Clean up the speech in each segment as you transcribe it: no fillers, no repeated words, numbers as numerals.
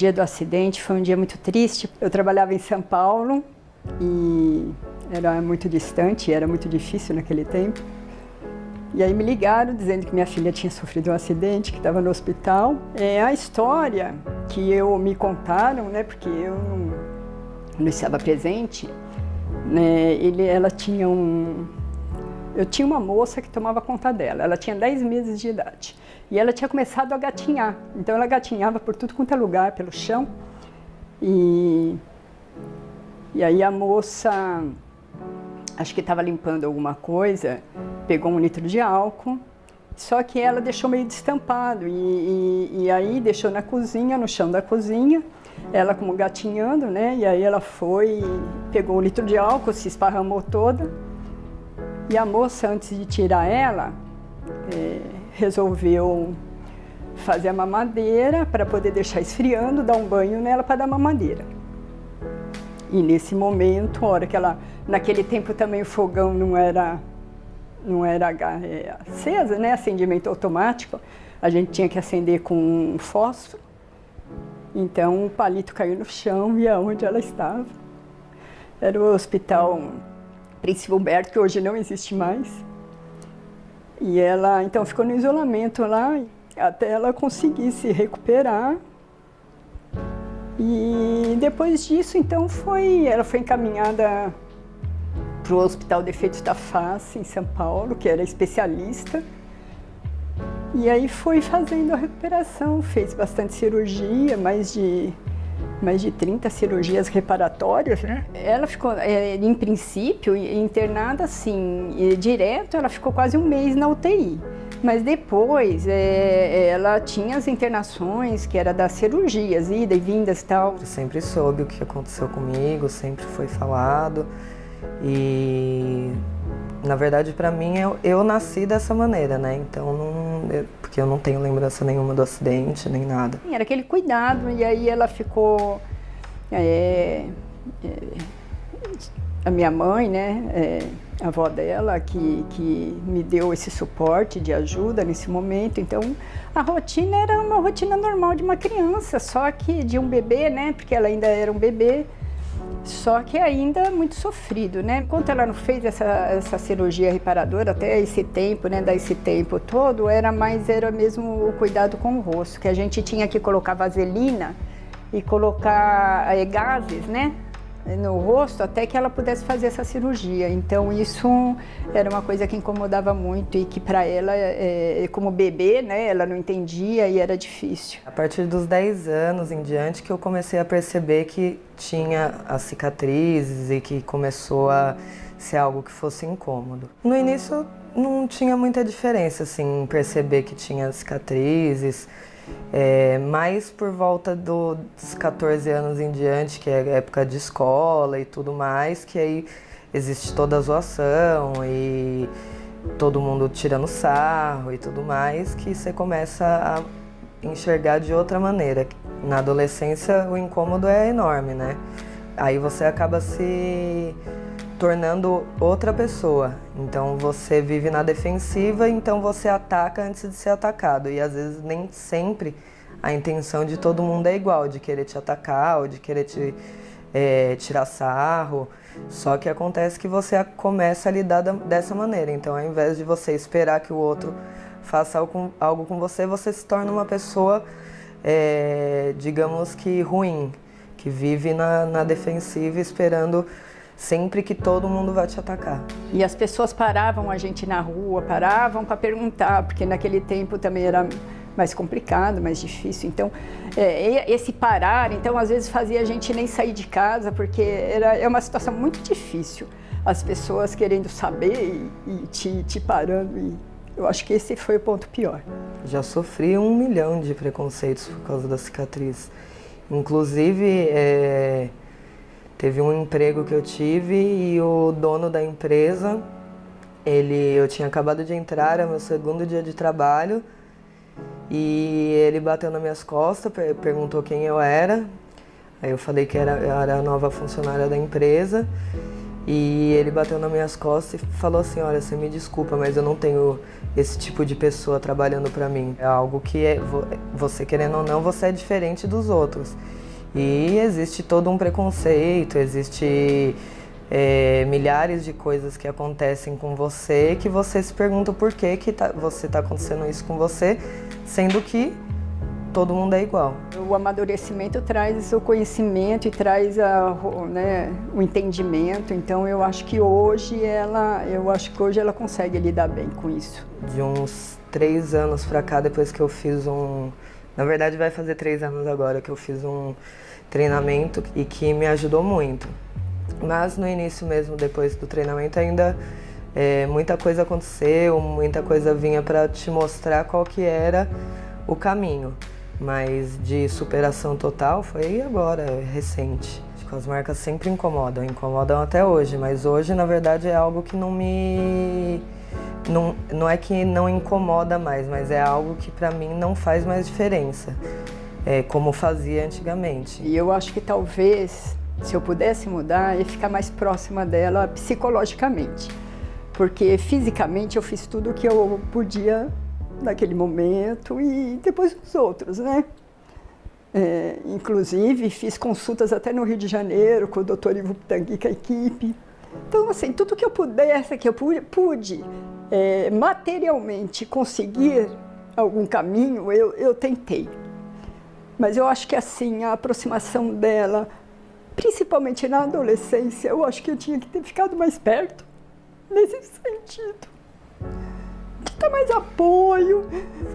dia do acidente foi um dia muito triste. Eu trabalhava em São Paulo e era muito distante, era muito difícil naquele tempo. E aí me ligaram dizendo que minha filha tinha sofrido um acidente, que estava no hospital. A história que me contaram, né, porque eu não estava presente, né, eu tinha uma moça que tomava conta dela, ela tinha 10 meses de idade. E ela tinha começado a gatinhar, então ela gatinhava por tudo quanto é lugar, pelo chão. E aí a moça, acho que estava limpando alguma coisa, pegou 1 litro de álcool, só que ela deixou meio destampado e aí deixou na cozinha, no chão da cozinha, ela como gatinhando, né? E aí ela foi, pegou 1 litro de álcool, se esparramou toda. E a moça, antes de tirar ela, resolveu fazer a mamadeira para poder deixar esfriando, dar um banho nela para dar mamadeira. E nesse momento, a hora que naquele tempo também o fogão não era acesa, né? Acendimento automático, a gente tinha que acender com um fósforo. Então o palito caiu no chão e aonde ela estava era o Hospital Príncipe Humberto, que hoje não existe mais. E ela então ficou no isolamento lá até ela conseguir se recuperar. E depois disso, então, ela foi encaminhada para o Hospital Defeitos da Face, em São Paulo, que era especialista. E aí foi fazendo a recuperação, fez bastante cirurgia, mais de 30 cirurgias reparatórias, né? Ela ficou, em princípio, internada assim, direto, ela ficou quase 1 mês na UTI. Mas depois, ela tinha as internações, que era das cirurgias, ida e vindas e tal. Eu sempre soube o que aconteceu comigo, sempre foi falado. E, na verdade, para mim, eu nasci dessa maneira, né? Então, porque eu não tenho lembrança nenhuma do acidente, nem nada. Era aquele cuidado, e aí ela ficou... a minha mãe, né? A avó dela, que me deu esse suporte de ajuda nesse momento. Então, a rotina era uma rotina normal de uma criança, só que de um bebê, né? Porque ela ainda era um bebê, só que ainda muito sofrido, né? Enquanto ela não fez essa cirurgia reparadora, até esse tempo, né? Desse tempo todo, era mesmo o cuidado com o rosto, que a gente tinha que colocar vaselina e colocar gases, né? No rosto, até que ela pudesse fazer essa cirurgia. Então isso era uma coisa que incomodava muito e que para ela, como bebê, né, ela não entendia e era difícil. A partir dos 10 anos em diante que eu comecei a perceber que tinha as cicatrizes e que começou a ser algo que fosse incômodo. No início não tinha muita diferença, assim, perceber que tinha cicatrizes. Mais por volta dos 14 anos em diante, que é época de escola e tudo mais, que aí existe toda a zoação e todo mundo tirando sarro e tudo mais, que você começa a enxergar de outra maneira. Na adolescência o incômodo é enorme, né? Aí você acaba se tornando outra pessoa. Então você vive na defensiva, então você ataca antes de ser atacado. E às vezes nem sempre a intenção de todo mundo é igual, de querer te atacar ou de querer te tirar sarro. Só que acontece que você começa a lidar dessa maneira. Então, ao invés de você esperar que o outro faça algo com você, você se torna uma pessoa, digamos que ruim, que vive na defensiva esperando sempre que todo mundo vai te atacar. E as pessoas paravam a gente na rua, paravam para perguntar, porque naquele tempo também era mais complicado, mais difícil. Então, esse parar, então, às vezes fazia a gente nem sair de casa, porque é uma situação muito difícil. As pessoas querendo saber e te parando. E eu acho que esse foi o ponto pior. Já sofri 1 milhão de preconceitos por causa da cicatriz. Inclusive, teve um emprego que eu tive e o dono da empresa, eu tinha acabado de entrar, era meu 2º dia de trabalho, e ele bateu nas minhas costas, perguntou quem eu era. Aí eu falei que era a nova funcionária da empresa. E ele bateu nas minhas costas e falou assim, olha, você me desculpa, mas eu não tenho esse tipo de pessoa trabalhando pra mim. É algo que você querendo ou não, você é diferente dos outros. E existe todo um preconceito, existe milhares de coisas que acontecem com você que você se pergunta por que você tá acontecendo isso com você, sendo que todo mundo é igual. O amadurecimento traz o conhecimento e traz o entendimento, então eu acho que hoje ela consegue lidar bem com isso. De uns 3 anos pra cá, depois que eu fiz na verdade vai fazer 3 anos agora que eu fiz um treinamento e que me ajudou muito. Mas no início mesmo, depois do treinamento, ainda muita coisa aconteceu, muita coisa vinha para te mostrar qual que era o caminho. Mas de superação total foi agora, recente. Acho que as marcas sempre incomodam até hoje, mas hoje na verdade é algo que não é que não incomoda mais, mas é algo que para mim não faz mais diferença, como fazia antigamente. E eu acho que talvez, se eu pudesse mudar, ia ficar mais próxima dela psicologicamente, porque fisicamente eu fiz tudo o que eu podia naquele momento e depois os outros, né? Inclusive fiz consultas até no Rio de Janeiro com o Dr. Ivo Pitangui, com a equipe. Então, assim, tudo que eu pudesse, que eu pude materialmente conseguir algum caminho, eu tentei. Mas eu acho que assim, a aproximação dela, principalmente na adolescência, eu acho que eu tinha que ter ficado mais perto, nesse sentido. De dar mais apoio.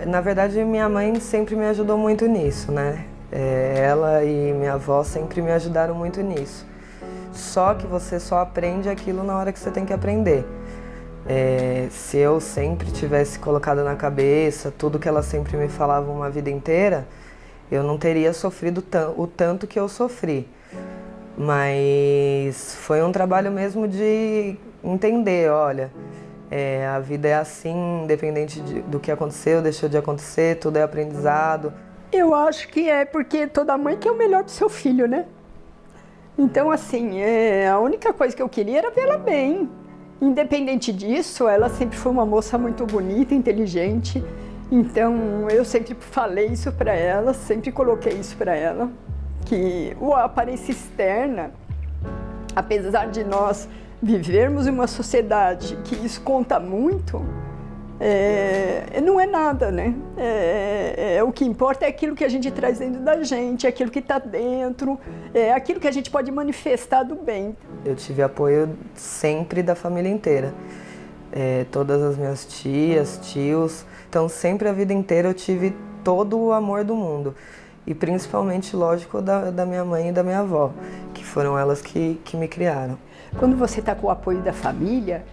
Na verdade, minha mãe sempre me ajudou muito nisso, né? Ela e minha avó sempre me ajudaram muito nisso. Só que você só aprende aquilo na hora que você tem que aprender. Se eu sempre tivesse colocado na cabeça tudo que ela sempre me falava uma vida inteira, eu não teria sofrido o tanto que eu sofri. Mas foi um trabalho mesmo de entender, olha, a vida é assim, independente do que aconteceu, deixou de acontecer, tudo é aprendizado. Eu acho que é porque toda mãe quer o melhor do seu filho, né? Então, assim, a única coisa que eu queria era vê-la bem. Independente disso, ela sempre foi uma moça muito bonita, inteligente. Então, eu sempre falei isso para ela, sempre coloquei isso para ela. Que a aparência externa, apesar de nós vivermos em uma sociedade que isso conta muito, não é nada, né? O que importa é aquilo que a gente traz dentro da gente, aquilo que está dentro, aquilo que a gente pode manifestar do bem. Eu tive apoio sempre da família inteira. Todas as minhas tias, tios, então sempre a vida inteira eu tive todo o amor do mundo. E principalmente, lógico, da minha mãe e da minha avó, que foram elas que me criaram. Quando você está com o apoio da família,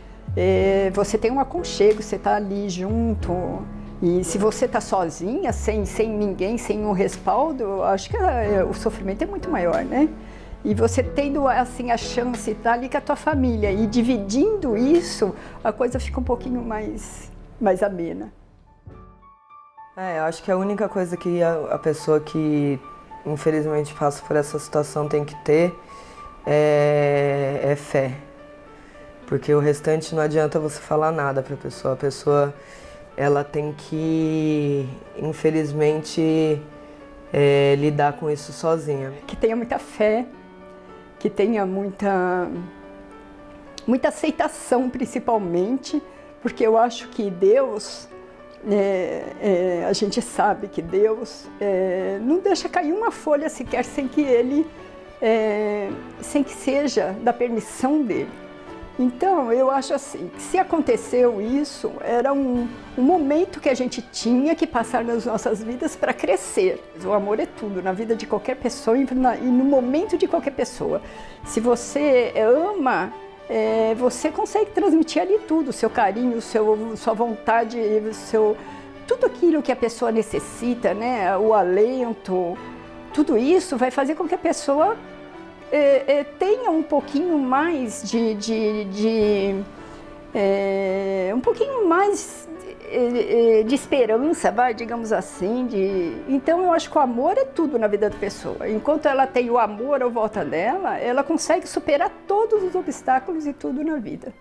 você tem um aconchego, você está ali junto. E se você está sozinha, sem ninguém, sem um respaldo, eu acho que o sofrimento é muito maior, né? E você tendo assim, a chance de estar ali com a tua família e dividindo isso, a coisa fica um pouquinho mais amena. Eu acho que a única coisa que a pessoa que infelizmente passa por essa situação tem que ter é fé. Porque o restante não adianta você falar nada para a pessoa. A pessoa ela tem que, infelizmente, lidar com isso sozinha. Que tenha muita fé, que tenha muita aceitação, principalmente, porque eu acho que Deus... a gente sabe que Deus não deixa cair uma folha sequer sem que seja da permissão dele. Então, eu acho assim, que se aconteceu isso, era um momento que a gente tinha que passar nas nossas vidas para crescer. O amor é tudo, na vida de qualquer pessoa e no momento de qualquer pessoa. Se você ama, você consegue transmitir ali tudo, o seu carinho, sua vontade, tudo aquilo que a pessoa necessita, né? O alento, tudo isso vai fazer com que a pessoa tenha um pouquinho mais um pouquinho mais de esperança, vai, digamos assim. Então eu acho que o amor é tudo na vida da pessoa. Enquanto ela tem o amor à volta dela, ela consegue superar todos os obstáculos e tudo na vida.